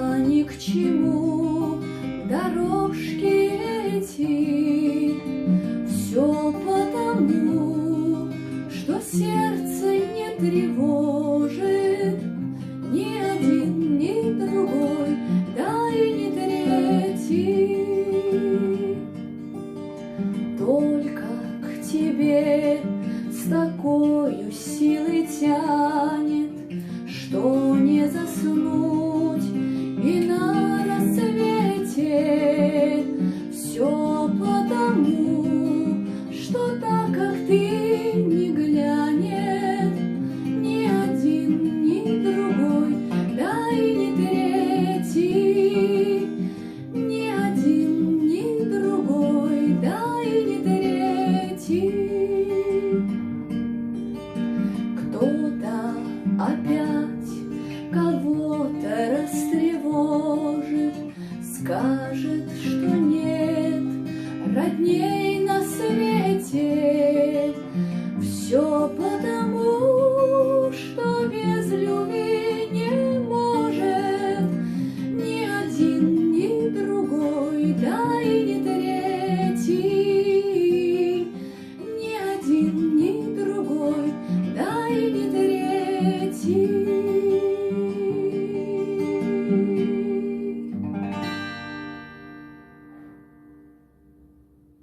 а ни к чему дорожки эти. Все потому, что сердце не тревожит ни один, ни другой, да и ни третий. Только к тебе с такою силой тянет, что не заснуть и на рассвете. Все потому, что так, как ты, не глянет ни один, ни другой, да и ни третий. Ни один, ни другой, да и ни третий. Кто-то опять кого-то растревожит, скажет, что нет родней на свете. Все потому, что без любви не может ни один, ни другой, да и ни третий. Ни один, ни другой, да и ни третий.